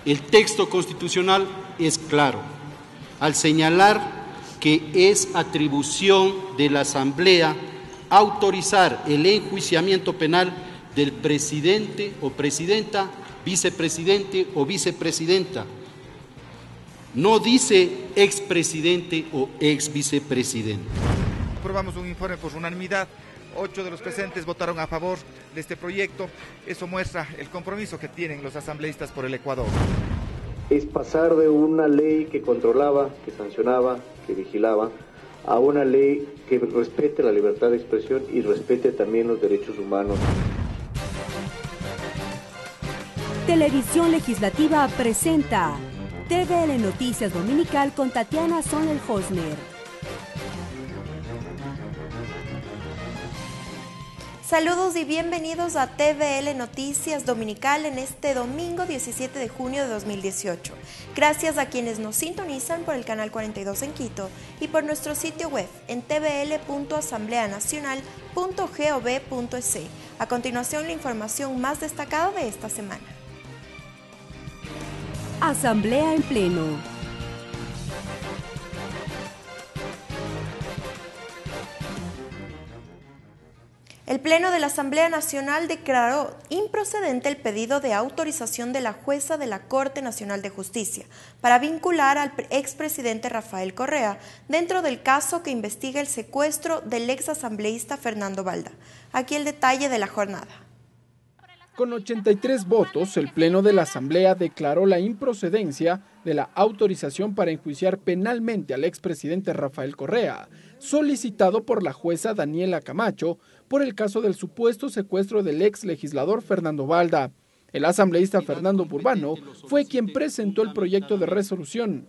El texto constitucional es claro al señalar que es atribución de la Asamblea autorizar el enjuiciamiento penal del presidente o presidenta, vicepresidente o vicepresidenta. No dice expresidente o exvicepresidente. Aprobamos un informe por unanimidad. 8 de los presentes votaron a favor de este proyecto. Eso muestra el compromiso que tienen los asambleístas por el Ecuador. Es pasar de una ley que controlaba, que sancionaba, que vigilaba, a una ley que respete la libertad de expresión y respete también los derechos humanos. Televisión Legislativa presenta TVL Noticias Dominical con Tatiana Sonel-Hosmer. Saludos y bienvenidos a TVL Noticias Dominical en este domingo 17 de junio de 2018. Gracias a quienes nos sintonizan por el canal 42 en Quito y por nuestro sitio web en tvl.asambleanacional.gov.es. A continuación, la información más destacada de esta semana. Asamblea en pleno. El Pleno de la Asamblea Nacional declaró improcedente el pedido de autorización de la jueza de la Corte Nacional de Justicia para vincular al expresidente Rafael Correa dentro del caso que investiga el secuestro del exasambleísta Fernando Balda. Aquí el detalle de la jornada. Con 83 votos, el Pleno de la Asamblea declaró la improcedencia de la autorización para enjuiciar penalmente al expresidente Rafael Correa, solicitado por la jueza Daniela Camacho por el caso del supuesto secuestro del ex legislador Fernando Balda. El asambleísta Fernando Burbano fue quien presentó el proyecto de resolución.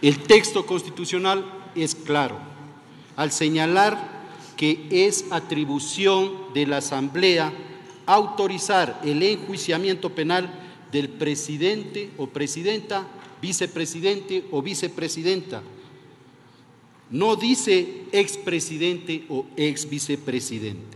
El texto constitucional es claro al señalar que es atribución de la Asamblea autorizar el enjuiciamiento penal del presidente o presidenta, vicepresidente o vicepresidenta. No dice expresidente o exvicepresidente.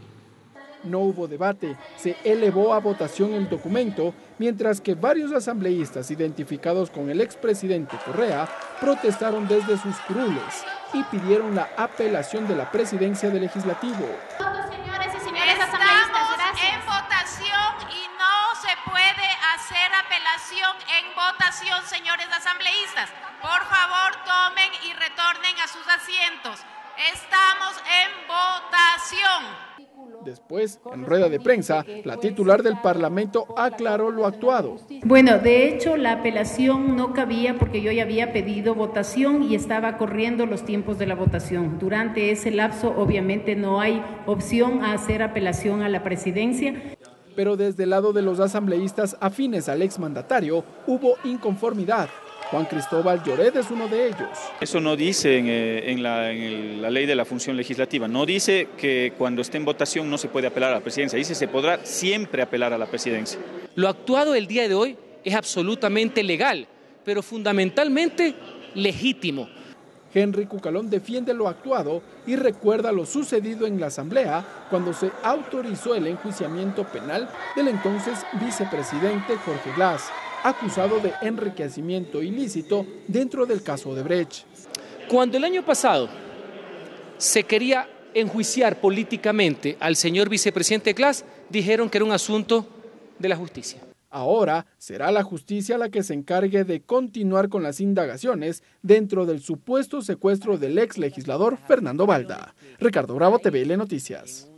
No hubo debate, se elevó a votación el documento, mientras que varios asambleístas identificados con el expresidente Correa protestaron desde sus curules y pidieron la apelación de la presidencia del Legislativo. Señores y señores asambleístas, gracias. En votación y no se puede hacer apelación en votación, señores asambleístas. Por favor, tomen y retornen a sus asientos. Estamos en votación. Después, en rueda de prensa, la titular del Parlamento aclaró lo actuado. Bueno, de hecho, la apelación no cabía porque yo ya había pedido votación y estaba corriendo los tiempos de la votación. Durante ese lapso, obviamente, no hay opción a hacer apelación a la presidencia. Pero desde el lado de los asambleístas afines al exmandatario, hubo inconformidad. Juan Cristóbal Lloret es uno de ellos. Eso no dice en la ley de la función legislativa, no dice que cuando esté en votación no se puede apelar a la presidencia, dice se podrá siempre apelar a la presidencia. Lo actuado el día de hoy es absolutamente legal, pero fundamentalmente legítimo. Henry Cucalón defiende lo actuado y recuerda lo sucedido en la Asamblea cuando se autorizó el enjuiciamiento penal del entonces vicepresidente Jorge Glass, acusado de enriquecimiento ilícito dentro del caso Odebrecht. Cuando el año pasado se quería enjuiciar políticamente al señor vicepresidente Glass, dijeron que era un asunto de la justicia. Ahora será la justicia la que se encargue de continuar con las indagaciones dentro del supuesto secuestro del ex legislador Fernando Balda. Ricardo Bravo, TVL Noticias.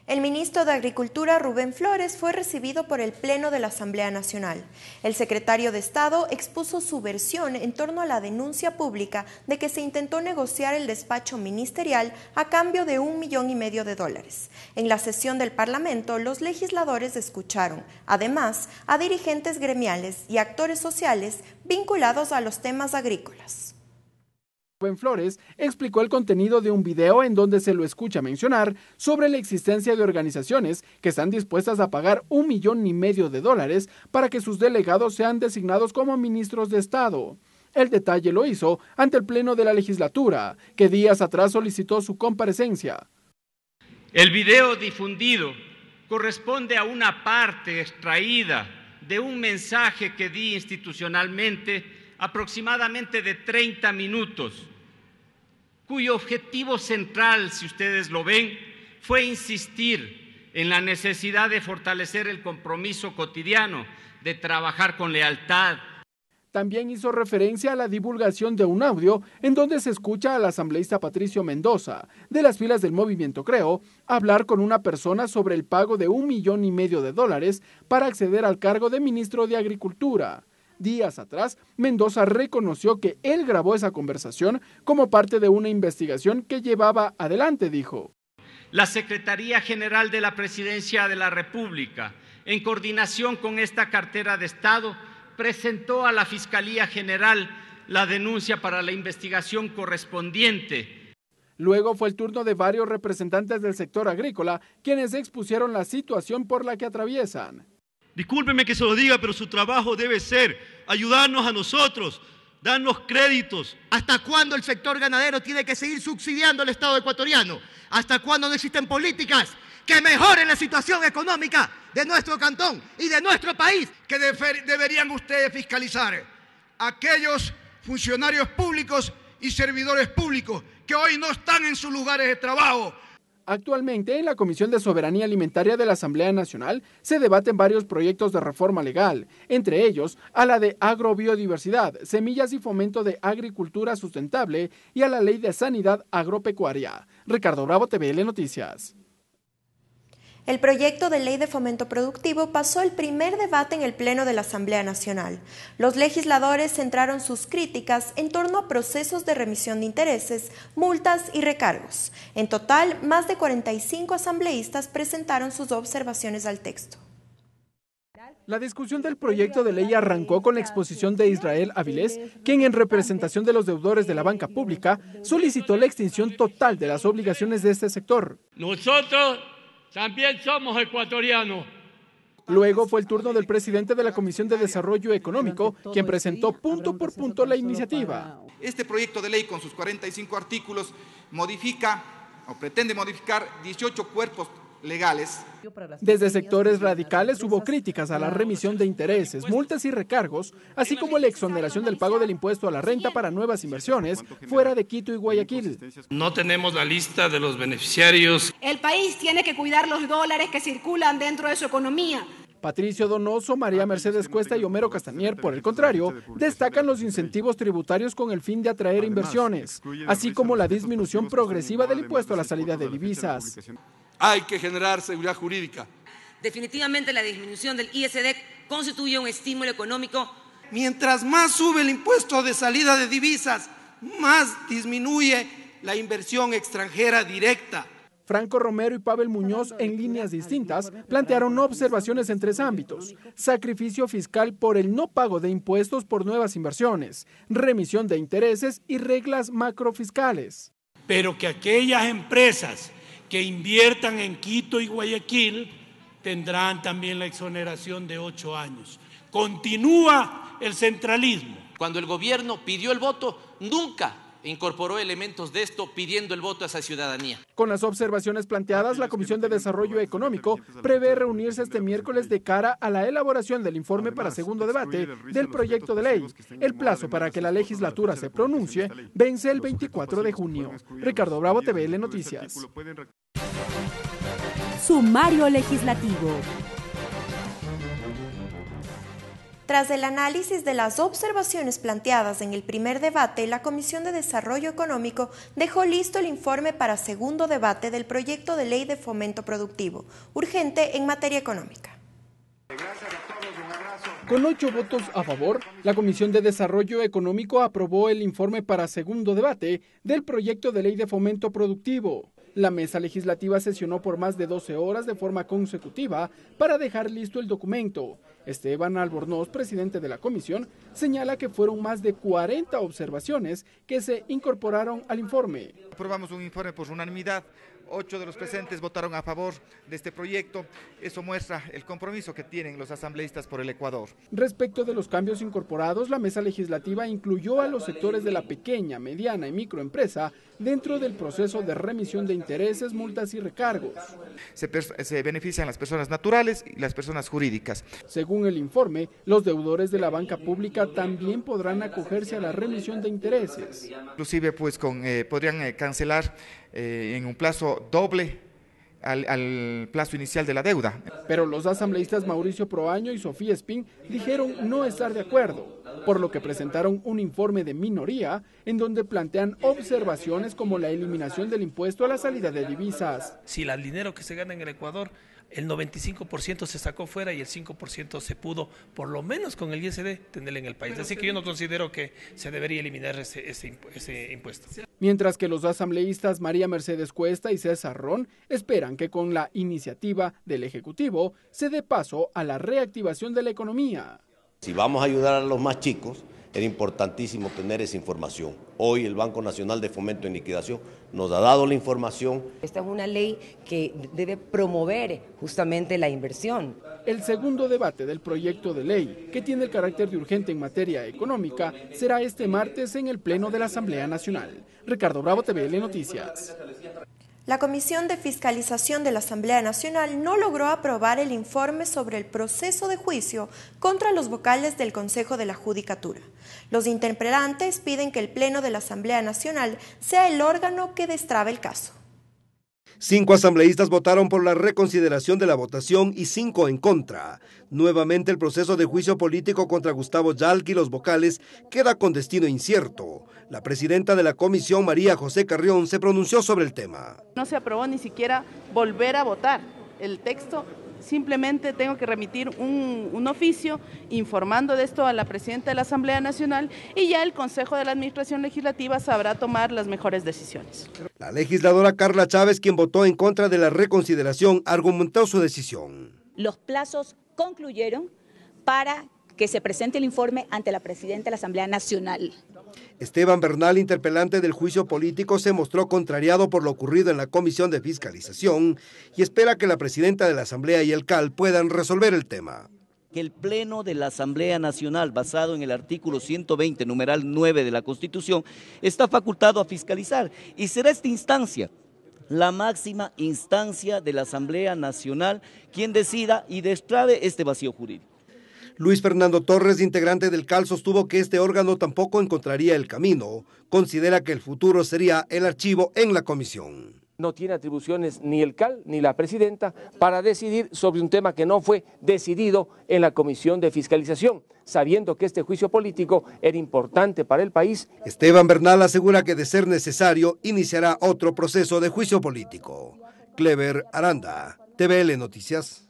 El ministro de Agricultura, Rubén Flores, fue recibido por el Pleno de la Asamblea Nacional. El secretario de Estado expuso su versión en torno a la denuncia pública de que se intentó negociar el despacho ministerial a cambio de $1,5 millones. En la sesión del Parlamento, los legisladores escucharon, además, a dirigentes gremiales y actores sociales vinculados a los temas agrícolas. Rubén Flores explicó el contenido de un video en donde se lo escucha mencionar sobre la existencia de organizaciones que están dispuestas a pagar $1,5 millones para que sus delegados sean designados como ministros de Estado. El detalle lo hizo ante el Pleno de la Legislatura, que días atrás solicitó su comparecencia. El video difundido corresponde a una parte extraída de un mensaje que di institucionalmente aproximadamente de 30 minutos, cuyo objetivo central, si ustedes lo ven, fue insistir en la necesidad de fortalecer el compromiso cotidiano, de trabajar con lealtad. También hizo referencia a la divulgación de un audio en donde se escucha al asambleísta Patricio Mendoza, de las filas del Movimiento Creo, hablar con una persona sobre el pago de $1,5 millones para acceder al cargo de ministro de Agricultura. Días atrás, Mendoza reconoció que él grabó esa conversación como parte de una investigación que llevaba adelante, dijo. La Secretaría General de la Presidencia de la República, en coordinación con esta cartera de Estado, presentó a la Fiscalía General la denuncia para la investigación correspondiente. Luego fue el turno de varios representantes del sector agrícola, quienes expusieron la situación por la que atraviesan. Discúlpeme que se lo diga, pero su trabajo debe ser ayudarnos a nosotros, darnos créditos. ¿Hasta cuándo el sector ganadero tiene que seguir subsidiando al Estado ecuatoriano? ¿Hasta cuándo no existen políticas que mejoren la situación económica de nuestro cantón y de nuestro país? Que deberían ustedes fiscalizar aquellos funcionarios públicos y servidores públicos que hoy no están en sus lugares de trabajo. Actualmente, en la Comisión de Soberanía Alimentaria de la Asamblea Nacional se debaten varios proyectos de reforma legal, entre ellos a la de agrobiodiversidad, semillas y fomento de agricultura sustentable y a la ley de sanidad agropecuaria. Ricardo Bravo, TVL Noticias. El proyecto de ley de fomento productivo pasó el primer debate en el Pleno de la Asamblea Nacional. Los legisladores centraron sus críticas en torno a procesos de remisión de intereses, multas y recargos. En total, más de 45 asambleístas presentaron sus observaciones al texto. La discusión del proyecto de ley arrancó con la exposición de Israel Avilés, quien en representación de los deudores de la banca pública solicitó la extinción total de las obligaciones de este sector. Nosotros también somos ecuatorianos. Luego fue el turno del presidente de la Comisión de Desarrollo Económico, quien presentó punto por punto la iniciativa. Este proyecto de ley con sus 45 artículos modifica o pretende modificar 18 cuerpos legales. Desde sectores radicales hubo críticas a la remisión de intereses, multas y recargos, así como la exoneración del pago del impuesto a la renta para nuevas inversiones fuera de Quito y Guayaquil. No tenemos la lista de los beneficiarios. El país tiene que cuidar los dólares que circulan dentro de su economía. Patricio Donoso, María Mercedes Cuesta y Homero Castañer, por el contrario, destacan los incentivos tributarios con el fin de atraer inversiones, así como la disminución progresiva del impuesto a la salida de divisas. Hay que generar seguridad jurídica. Definitivamente la disminución del ISD constituye un estímulo económico. Mientras más sube el impuesto de salida de divisas, más disminuye la inversión extranjera directa. Franco Romero y Pavel Muñoz, en líneas distintas, plantearon observaciones en 3 ámbitos: sacrificio fiscal por el no pago de impuestos por nuevas inversiones, remisión de intereses y reglas macrofiscales. Pero que aquellas empresas que inviertan en Quito y Guayaquil tendrán también la exoneración de 8 años. Continúa el centralismo. Cuando el gobierno pidió el voto, nunca incorporó elementos de esto pidiendo el voto a esa ciudadanía. Con las observaciones planteadas, la Comisión de Desarrollo Económico prevé reunirse este miércoles de cara a la elaboración del informe para segundo debate del proyecto de ley. El plazo para que la legislatura se pronuncie vence el 24 de junio. Ricardo Bravo, TVL Noticias. Sumario legislativo. Tras el análisis de las observaciones planteadas en el primer debate, la Comisión de Desarrollo Económico dejó listo el informe para segundo debate del proyecto de ley de fomento productivo, urgente en materia económica. Con 8 votos a favor, la Comisión de Desarrollo Económico aprobó el informe para segundo debate del proyecto de ley de fomento productivo. La mesa legislativa sesionó por más de 12 horas de forma consecutiva para dejar listo el documento. Esteban Albornoz, presidente de la comisión, señala que fueron más de 40 observaciones que se incorporaron al informe. Aprobamos un informe por unanimidad, 8 de los presentes votaron a favor de este proyecto. Eso muestra el compromiso que tienen los asambleístas por el Ecuador. Respecto de los cambios incorporados, la mesa legislativa incluyó a los sectores de la pequeña, mediana y microempresa dentro del proceso de remisión de intereses, multas y recargos. Se benefician las personas naturales y las personas jurídicas. Según el informe, los deudores de la banca pública también podrán acogerse a la remisión de intereses. Inclusive pues podrían cancelar en un plazo doble al plazo inicial de la deuda. Pero los asambleístas Mauricio Proaño y Sofía Espín dijeron no estar de acuerdo, por lo que presentaron un informe de minoría en donde plantean observaciones como la eliminación del impuesto a la salida de divisas. Si el dinero que se gana en el Ecuador, el 95% se sacó fuera y el 5% se pudo, por lo menos con el ISD, tener en el país. Así que yo no considero que se debería eliminar ese impuesto. Mientras que los asambleístas María Mercedes Cuesta y César Ron esperan que con la iniciativa del Ejecutivo se dé paso a la reactivación de la economía. Si vamos a ayudar a los más chicos, era importantísimo tener esa información. Hoy el Banco Nacional de Fomento y Liquidación nos ha dado la información. Esta es una ley que debe promover justamente la inversión. El segundo debate del proyecto de ley, que tiene el carácter de urgente en materia económica, será este martes en el Pleno de la Asamblea Nacional. Ricardo Bravo, TVL Noticias. La Comisión de Fiscalización de la Asamblea Nacional no logró aprobar el informe sobre el proceso de juicio contra los vocales del Consejo de la Judicatura. Los interpelantes piden que el Pleno de la Asamblea Nacional sea el órgano que destrabe el caso. 5 asambleístas votaron por la reconsideración de la votación y 5 en contra. Nuevamente el proceso de juicio político contra Gustavo Yalki y los vocales queda con destino incierto. La presidenta de la comisión, María José Carrión, se pronunció sobre el tema. No se aprobó ni siquiera volver a votar el texto. Simplemente tengo que remitir un oficio informando de esto a la presidenta de la Asamblea Nacional y ya el Consejo de la Administración Legislativa sabrá tomar las mejores decisiones. La legisladora Carla Chávez, quien votó en contra de la reconsideración, argumentó su decisión. Los plazos concluyeron para que se presente el informe ante la presidenta de la Asamblea Nacional. Esteban Bernal, interpelante del juicio político, se mostró contrariado por lo ocurrido en la Comisión de Fiscalización y espera que la presidenta de la Asamblea y el CAL puedan resolver el tema. Que el Pleno de la Asamblea Nacional, basado en el artículo 120, numeral 9 de la Constitución, está facultado a fiscalizar y será esta instancia, la máxima instancia de la Asamblea Nacional, quien decida y destrabe este vacío jurídico. Luis Fernando Torres, integrante del CAL, sostuvo que este órgano tampoco encontraría el camino. Considera que el futuro sería el archivo en la comisión. No tiene atribuciones ni el CAL ni la presidenta para decidir sobre un tema que no fue decidido en la Comisión de Fiscalización, sabiendo que este juicio político era importante para el país. Esteban Bernal asegura que de ser necesario iniciará otro proceso de juicio político. Clever Aranda, TVL Noticias.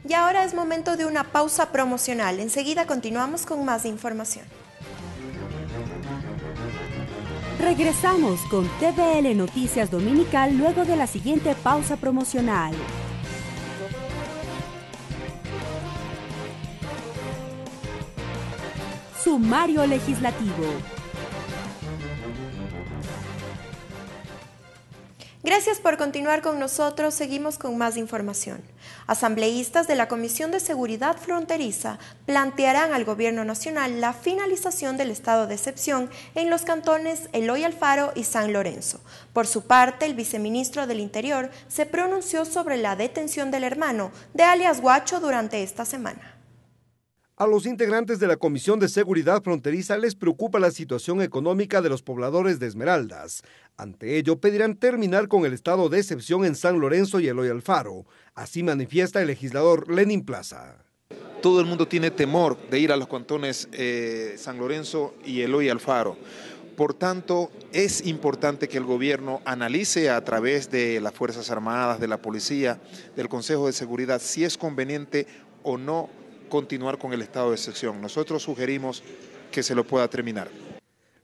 Y ahora es momento de una pausa promocional. Enseguida continuamos con más información. Regresamos con TVL Noticias Dominical luego de la siguiente pausa promocional. Sumario legislativo. Gracias por continuar con nosotros. Seguimos con más información. Asambleístas de la Comisión de Seguridad Fronteriza plantearán al Gobierno Nacional la finalización del estado de excepción en los cantones Eloy Alfaro y San Lorenzo. Por su parte, el viceministro del Interior se pronunció sobre la detención del hermano de alias Guacho durante esta semana. A los integrantes de la Comisión de Seguridad Fronteriza les preocupa la situación económica de los pobladores de Esmeraldas. Ante ello, pedirán terminar con el estado de excepción en San Lorenzo y Eloy Alfaro. Así manifiesta el legislador Lenin Plaza. Todo el mundo tiene temor de ir a los cantones San Lorenzo y Eloy Alfaro. Por tanto, es importante que el gobierno analice a través de las Fuerzas Armadas, de la Policía, del Consejo de Seguridad, si es conveniente o no continuar con el estado de excepción. Nosotros sugerimos que se lo pueda terminar.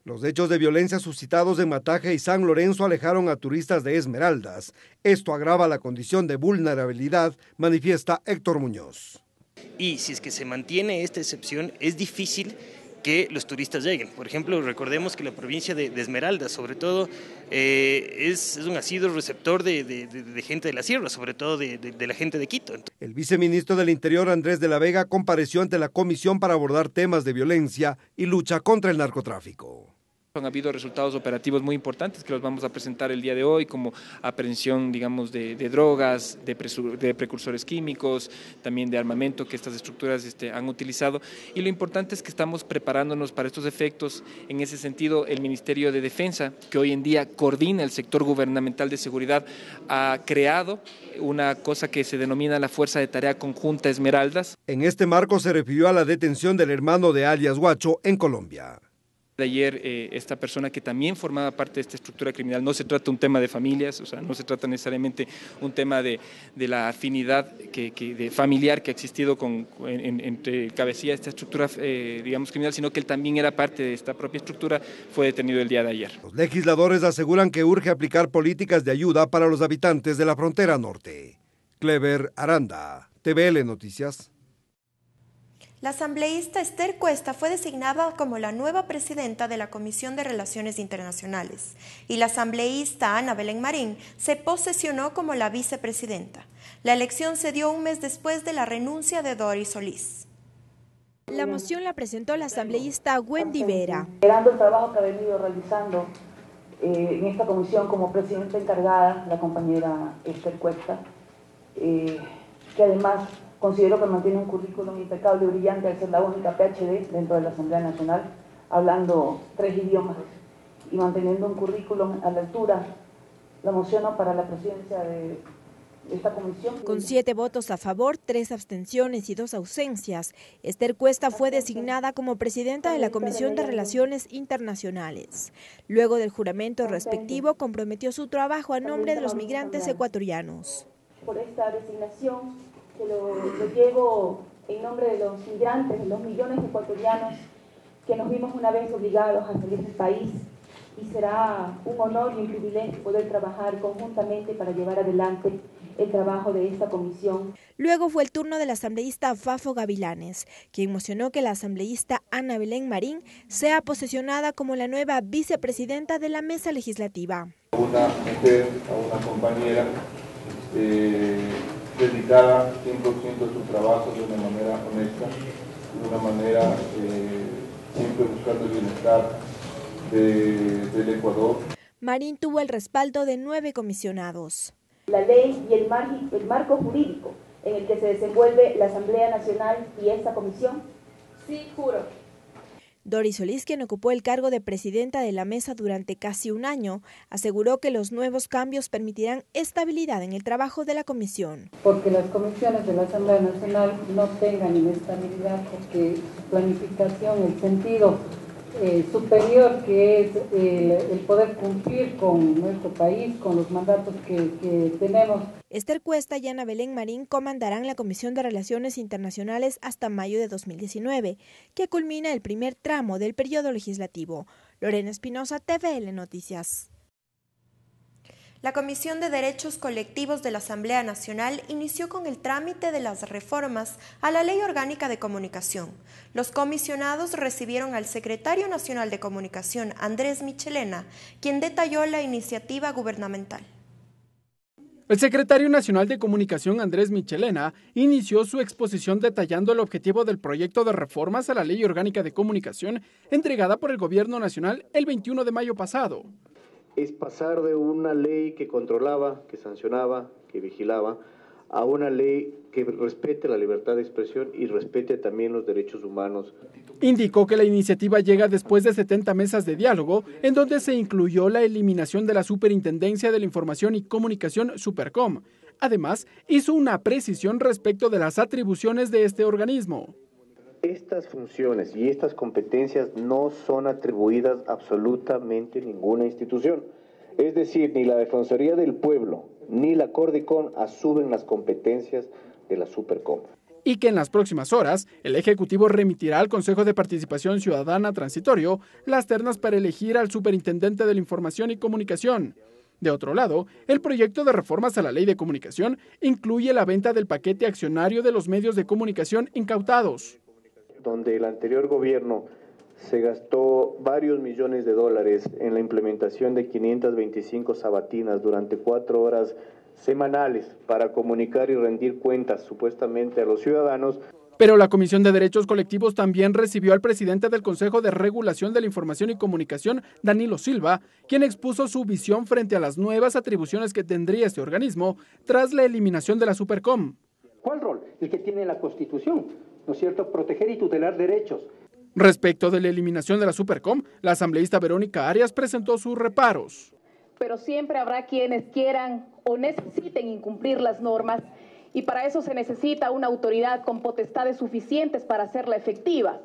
Los hechos de violencia suscitados en Mataje y San Lorenzo alejaron a turistas de Esmeraldas. Esto agrava la condición de vulnerabilidad, manifiesta Héctor Muñoz. Y si es que se mantiene esta excepción, es difícil que los turistas lleguen. Por ejemplo, recordemos que la provincia de Esmeraldas, sobre todo, es un asiduo receptor de gente de la sierra, sobre todo de la gente de Quito. El viceministro del Interior, Andrés de la Vega, compareció ante la comisión para abordar temas de violencia y lucha contra el narcotráfico. Han habido resultados operativos muy importantes que los vamos a presentar el día de hoy, como aprehensión, digamos, de drogas, de precursores químicos, también de armamento que estas estructuras han utilizado. Y lo importante es que estamos preparándonos para estos efectos. En ese sentido, el Ministerio de Defensa, que hoy en día coordina el sector gubernamental de seguridad, ha creado una cosa que se denomina la Fuerza de Tarea Conjunta Esmeraldas. En este marco se refirió a la detención del hermano de alias Guacho en Colombia. De ayer, esta persona que también formaba parte de esta estructura criminal, no se trata de un tema de familias, o sea, no se trata necesariamente un tema de la afinidad de familiar que ha existido entre cabecilla de esta estructura, digamos, criminal, sino que él también era parte de esta propia estructura, fue detenido el día de ayer. Los legisladores aseguran que urge aplicar políticas de ayuda para los habitantes de la frontera norte. Clever Aranda, TVL Noticias. La asambleísta Esther Cuesta fue designada como la nueva presidenta de la Comisión de Relaciones Internacionales y la asambleísta Ana Belén Marín se posesionó como la vicepresidenta. La elección se dio un mes después de la renuncia de Doris Solís. La moción la presentó la asambleísta Wendy Vera. Considerando el trabajo que ha venido realizando en esta comisión como presidenta encargada, la compañera Esther Cuesta, que además considero que mantiene un currículum impecable y brillante al ser la única PhD dentro de la Asamblea Nacional, hablando 3 idiomas y manteniendo un currículum a la altura. La mociono para la presidencia de esta comisión. Con 7 votos a favor, 3 abstenciones y 2 ausencias, Esther Cuesta fue designada como presidenta de la Comisión de Relaciones Internacionales. Luego del juramento respectivo, comprometió su trabajo a nombre de los migrantes ecuatorianos. Por esta designación, que lo llevo en nombre de los migrantes, de los millones de ecuatorianos que nos vimos una vez obligados a salir del país, y será un honor y un privilegio poder trabajar conjuntamente para llevar adelante el trabajo de esta comisión. Luego fue el turno del asambleísta Fafo Gavilanes, quien mocionó que la asambleísta Ana Belén Marín sea posesionada como la nueva vicepresidenta de la mesa legislativa. Una mujer, a una compañera dedicada 100% a su trabajo de una manera honesta, de una manera siempre buscando el bienestar del Ecuador. Marín tuvo el respaldo de 9 comisionados. La ley y el marco jurídico en el que se desenvuelve la Asamblea Nacional y esta comisión. Sí, juro. Doris Solís, quien ocupó el cargo de presidenta de la mesa durante casi un año, aseguró que los nuevos cambios permitirán estabilidad en el trabajo de la comisión. Porque las comisiones de la Asamblea Nacional no tengan inestabilidad, porque su planificación, el sentido superior que es el poder cumplir con nuestro país, con los mandatos que tenemos. Esther Cuesta y Ana Belén Marín comandarán la Comisión de Relaciones Internacionales hasta mayo de 2019, que culmina el primer tramo del periodo legislativo. Lorena Espinosa, TVL Noticias. La Comisión de Derechos Colectivos de la Asamblea Nacional inició con el trámite de las reformas a la Ley Orgánica de Comunicación. Los comisionados recibieron al secretario nacional de Comunicación, Andrés Michelena, quien detalló la iniciativa gubernamental. El secretario nacional de Comunicación, Andrés Michelena, inició su exposición detallando el objetivo del proyecto de reformas a la Ley Orgánica de Comunicación entregada por el Gobierno Nacional el 21 de mayo pasado. Es pasar de una ley que controlaba, que sancionaba, que vigilaba, a una ley que respete la libertad de expresión y respete también los derechos humanos. Indicó que la iniciativa llega después de 70 mesas de diálogo, en donde se incluyó la eliminación de la Superintendencia de la Información y Comunicación, Supercom. Además, hizo una precisión respecto de las atribuciones de este organismo. Estas funciones y estas competencias no son atribuidas absolutamente a ninguna institución. Es decir, ni la Defensoría del Pueblo ni la Cordicom asumen las competencias de la Supercom. Y que en las próximas horas, el Ejecutivo remitirá al Consejo de Participación Ciudadana Transitorio las ternas para elegir al Superintendente de la Información y Comunicación. De otro lado, el proyecto de reformas a la Ley de Comunicación incluye la venta del paquete accionario de los medios de comunicación incautados. Donde el anterior gobierno se gastó varios millones de dólares en la implementación de 525 sabatinas durante 4 horas semanales para comunicar y rendir cuentas supuestamente a los ciudadanos. Pero la Comisión de Derechos Colectivos también recibió al presidente del Consejo de Regulación de la Información y Comunicación, Danilo Silva, quien expuso su visión frente a las nuevas atribuciones que tendría este organismo tras la eliminación de la Supercom. ¿Cuál rol? El que tiene la Constitución, ¿no es cierto? Proteger y tutelar derechos. Respecto de la eliminación de la Supercom, la asambleísta Verónica Arias presentó sus reparos. Pero siempre habrá quienes quieran o necesiten incumplir las normas y para eso se necesita una autoridad con potestades suficientes para hacerla efectiva.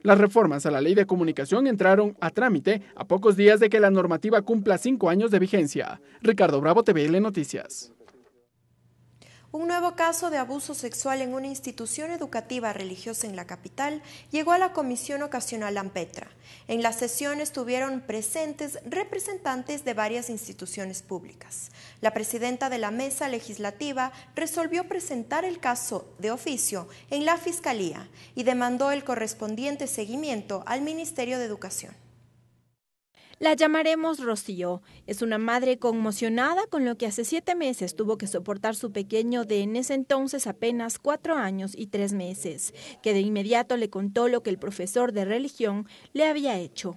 Las reformas a la Ley de Comunicación entraron a trámite a pocos días de que la normativa cumpla 5 años de vigencia. Ricardo Bravo, TVL Noticias. Un nuevo caso de abuso sexual en una institución educativa religiosa en la capital llegó a la Comisión Ocasional AMPETRA. En la sesión estuvieron presentes representantes de varias instituciones públicas. La presidenta de la mesa legislativa resolvió presentar el caso de oficio en la Fiscalía y demandó el correspondiente seguimiento al Ministerio de Educación. La llamaremos Rocío. Es una madre conmocionada con lo que hace 7 meses tuvo que soportar su pequeño de en ese entonces apenas 4 años y 3 meses, que de inmediato le contó lo que el profesor de religión le había hecho.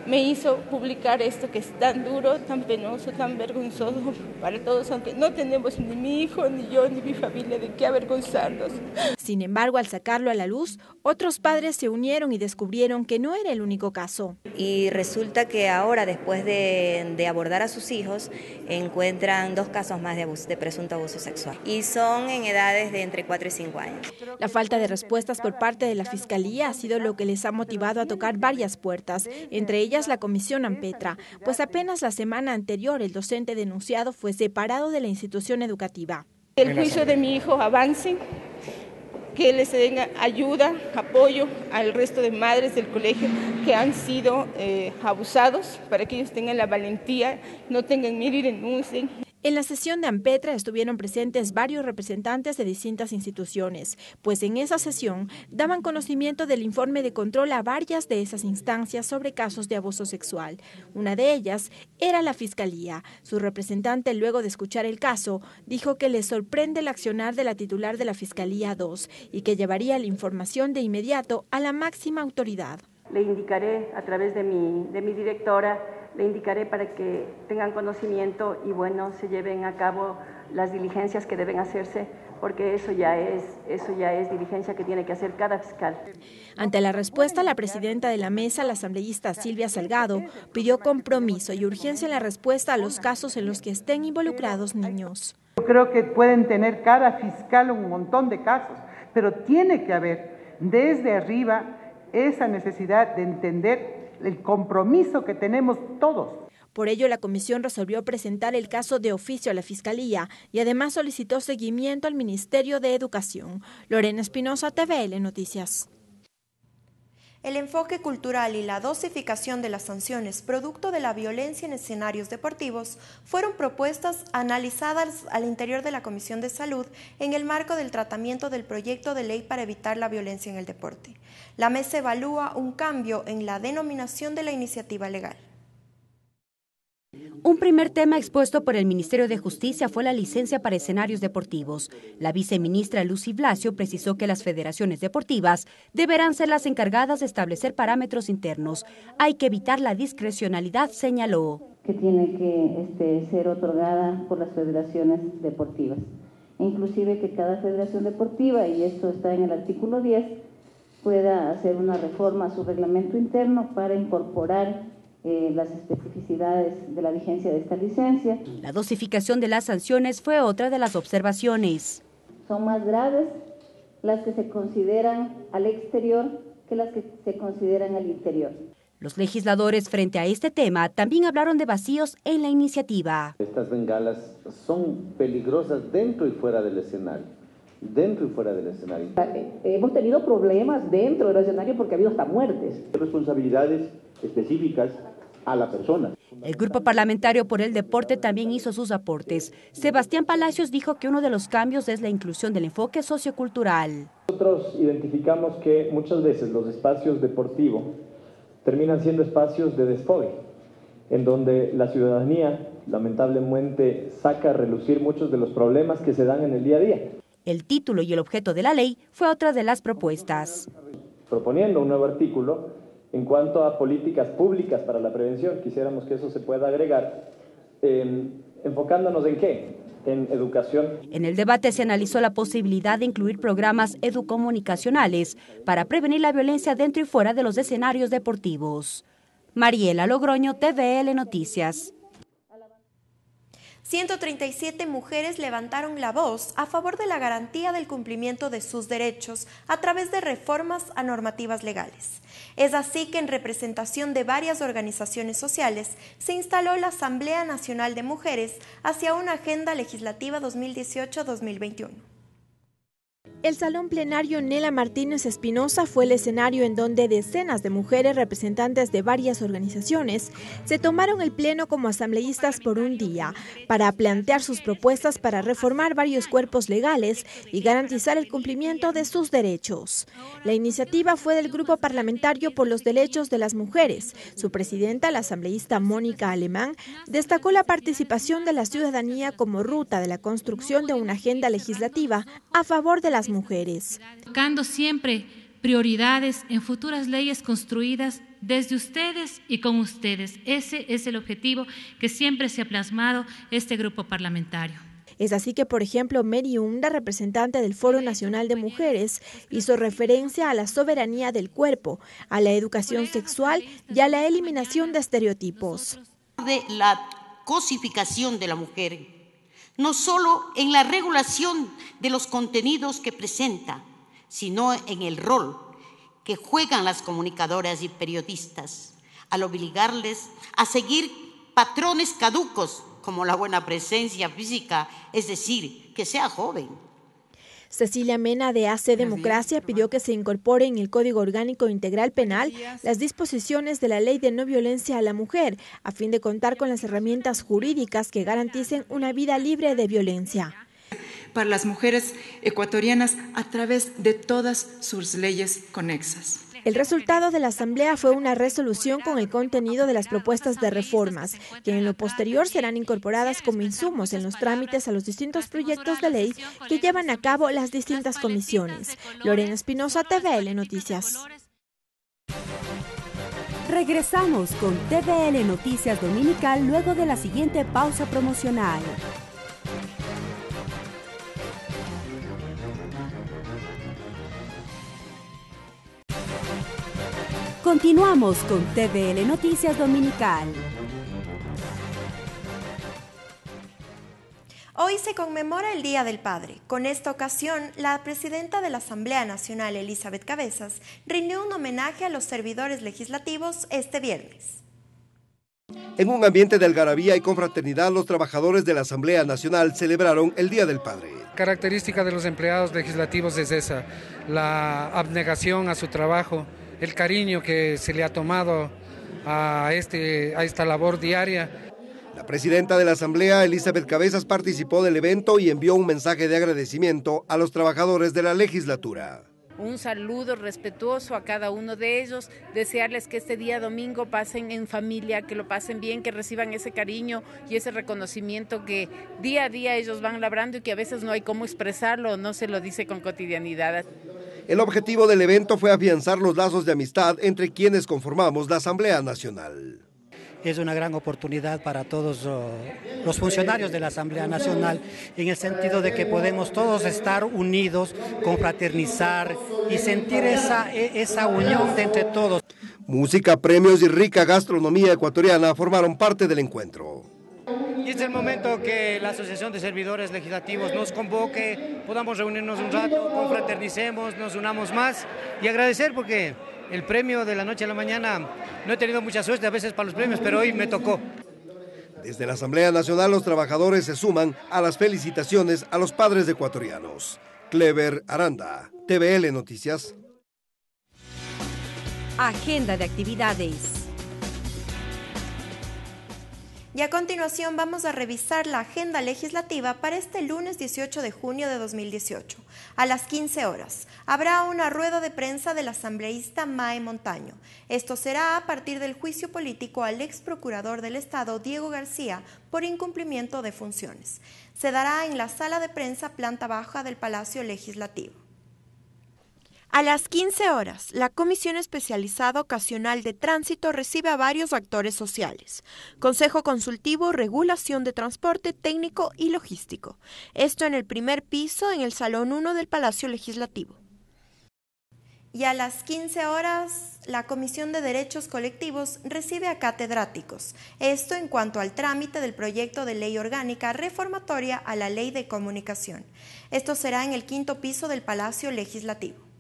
Me hizo publicar esto que es tan duro, tan penoso, tan vergonzoso para todos, aunque no tenemos ni mi hijo, ni yo, ni mi familia de qué avergonzarnos. Sin embargo, al sacarlo a la luz, otros padres se unieron y descubrieron que no era el único caso. Y resulta que ahora, después de abordar a sus hijos, encuentran 2 casos más de presunto abuso sexual. Y son en edades de entre 4 y 5 años. La falta de respuestas por parte de la Fiscalía ha sido lo que les ha motivado a tocar varias puertas, entre ellas la Comisión AMPETRA, pues apenas la semana anterior el docente denunciado fue separado de la institución educativa. El juicio de mi hijo avance, que les den ayuda, apoyo al resto de madres del colegio que han sido abusados, para que ellos tengan la valentía, no tengan miedo y denuncien. En la sesión de AMPETRA estuvieron presentes varios representantes de distintas instituciones, pues en esa sesión daban conocimiento del informe de control a varias de esas instancias sobre casos de abuso sexual. Una de ellas era la Fiscalía. Su representante, luego de escuchar el caso, dijo que le sorprende el accionar de la titular de la Fiscalía 2 y que llevaría la información de inmediato a la máxima autoridad. Le indicaré a través de mi directora, le indicaré para que tengan conocimiento y bueno, se lleven a cabo las diligencias que deben hacerse, porque eso ya es diligencia que tiene que hacer cada fiscal. Ante la respuesta, la presidenta de la mesa, la asambleísta Silvia Salgado, pidió compromiso y urgencia en la respuesta a los casos en los que estén involucrados niños. Yo creo que pueden tener cada fiscal un montón de casos, pero tiene que haber desde arriba esa necesidad de entender el compromiso que tenemos todos. Por ello, la comisión resolvió presentar el caso de oficio a la Fiscalía y además solicitó seguimiento al Ministerio de Educación. Lorena Espinosa, TVL Noticias. El enfoque cultural y la dosificación de las sanciones producto de la violencia en escenarios deportivos fueron propuestas analizadas al interior de la Comisión de Salud en el marco del tratamiento del proyecto de ley para evitar la violencia en el deporte. La mesa evalúa un cambio en la denominación de la iniciativa legal. Un primer tema expuesto por el Ministerio de Justicia fue la licencia para escenarios deportivos. La viceministra Lucy Blasio precisó que las federaciones deportivas deberán ser las encargadas de establecer parámetros internos. Hay que evitar la discrecionalidad, señaló. Que tiene que ser otorgada por las federaciones deportivas. Inclusive que cada federación deportiva, y esto está en el artículo 10, pueda hacer una reforma a su reglamento interno para incorporar las especificidades de la vigencia de esta licencia. La dosificación de las sanciones fue otra de las observaciones. Son más graves las que se consideran al exterior que las que se consideran al interior. Los legisladores frente a este tema también hablaron de vacíos en la iniciativa. Estas bengalas son peligrosas dentro y fuera del escenario. Dentro y fuera del escenario. Hemos tenido problemas dentro del escenario porque ha habido hasta muertes. Responsabilidades específicas a la persona. El Grupo Parlamentario por el Deporte también hizo sus aportes. Sebastián Palacios dijo que uno de los cambios es la inclusión del enfoque sociocultural. Nosotros identificamos que muchas veces los espacios deportivos terminan siendo espacios de desfogue, en donde la ciudadanía lamentablemente saca a relucir muchos de los problemas que se dan en el día a día. El título y el objeto de la ley fue otra de las propuestas. Proponiendo un nuevo artículo en cuanto a políticas públicas para la prevención, quisiéramos que eso se pueda agregar, enfocándonos en ¿qué? En educación. En el debate se analizó la posibilidad de incluir programas educomunicacionales para prevenir la violencia dentro y fuera de los escenarios deportivos. Mariela Logroño, TVL Noticias. 137 mujeres levantaron la voz a favor de la garantía del cumplimiento de sus derechos a través de reformas a normativas legales. Es así que en representación de varias organizaciones sociales se instaló la Asamblea Nacional de Mujeres hacia una agenda legislativa 2018-2021. El Salón Plenario Nela Martínez Espinosa fue el escenario en donde decenas de mujeres representantes de varias organizaciones se tomaron el pleno como asambleístas por un día para plantear sus propuestas para reformar varios cuerpos legales y garantizar el cumplimiento de sus derechos. La iniciativa fue del Grupo Parlamentario por los Derechos de las Mujeres. Su presidenta, la asambleísta Mónica Alemán, destacó la participación de la ciudadanía como ruta de la construcción de una agenda legislativa a favor de las mujeres. Buscando siempre prioridades en futuras leyes construidas desde ustedes y con ustedes. Ese es el objetivo que siempre se ha plasmado este grupo parlamentario. Es así que, por ejemplo, Mary Hunda, representante del Foro Nacional de Mujeres, hizo referencia a la soberanía del cuerpo, a la educación sexual y a la eliminación de estereotipos. De la cosificación de la mujer, no solo en la regulación de los contenidos que presenta, sino en el rol que juegan las comunicadoras y periodistas al obligarles a seguir patrones caducos como la buena presencia física, es decir, que sea joven. Cecilia Mena, de AC Democracia, pidió que se incorpore en el Código Orgánico Integral Penal las disposiciones de la Ley de No Violencia a la Mujer, a fin de contar con las herramientas jurídicas que garanticen una vida libre de violencia. Para las mujeres ecuatorianas a través de todas sus leyes conexas. El resultado de la Asamblea fue una resolución con el contenido de las propuestas de reformas, que en lo posterior serán incorporadas como insumos en los trámites a los distintos proyectos de ley que llevan a cabo las distintas comisiones. Lorena Espinosa, TVL Noticias. Regresamos con TVL Noticias Dominical luego de la siguiente pausa promocional. Continuamos con TVL Noticias Dominical. Hoy se conmemora el Día del Padre. Con esta ocasión, la presidenta de la Asamblea Nacional, Elizabeth Cabezas, rindió un homenaje a los servidores legislativos este viernes. En un ambiente de algarabía y confraternidad, los trabajadores de la Asamblea Nacional celebraron el Día del Padre. Característica de los empleados legislativos es esa, la abnegación a su trabajo, el cariño que se le ha tomado a esta labor diaria. La presidenta de la Asamblea, Elizabeth Cabezas, participó del evento y envió un mensaje de agradecimiento a los trabajadores de la legislatura. Un saludo respetuoso a cada uno de ellos, desearles que este día domingo pasen en familia, que lo pasen bien, que reciban ese cariño y ese reconocimiento que día a día ellos van labrando y que a veces no hay cómo expresarlo o no se lo dice con cotidianidad. El objetivo del evento fue afianzar los lazos de amistad entre quienes conformamos la Asamblea Nacional. Es una gran oportunidad para todos los funcionarios de la Asamblea Nacional, en el sentido de que podemos todos estar unidos, confraternizar y sentir esa unión de entre todos. Música, premios y rica gastronomía ecuatoriana formaron parte del encuentro. Y es el momento que la Asociación de Servidores Legislativos nos convoque, podamos reunirnos un rato, confraternicemos, nos unamos más y agradecer porque el premio de la noche a la mañana, no he tenido mucha suerte a veces para los premios, pero hoy me tocó. Desde la Asamblea Nacional, los trabajadores se suman a las felicitaciones a los padres ecuatorianos. Clever Aranda, TVL Noticias. Agenda de actividades. Y a continuación vamos a revisar la agenda legislativa para este lunes 18 de junio de 2018. A las 15 horas habrá una rueda de prensa del asambleísta Mae Montaño. Esto será a partir del juicio político al ex procurador del Estado, Diego García, por incumplimiento de funciones. Se dará en la sala de prensa planta baja del Palacio Legislativo. A las 15 horas, la Comisión Especializada Ocasional de Tránsito recibe a varios actores sociales. Consejo Consultivo, Regulación de Transporte Técnico y Logístico. Esto en el primer piso, en el Salón 1 del Palacio Legislativo. Y a las 15 horas, la Comisión de Derechos Colectivos recibe a catedráticos. Esto en cuanto al trámite del proyecto de ley orgánica reformatoria a la Ley de Comunicación. Esto será en el quinto piso del Palacio Legislativo.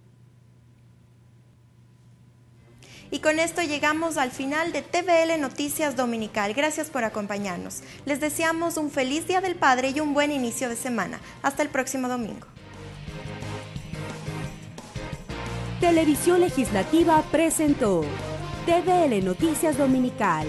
Y con esto llegamos al final de TVL Noticias Dominical. Gracias por acompañarnos. Les deseamos un feliz Día del Padre y un buen inicio de semana. Hasta el próximo domingo. Televisión Legislativa presentó TVL Noticias Dominical.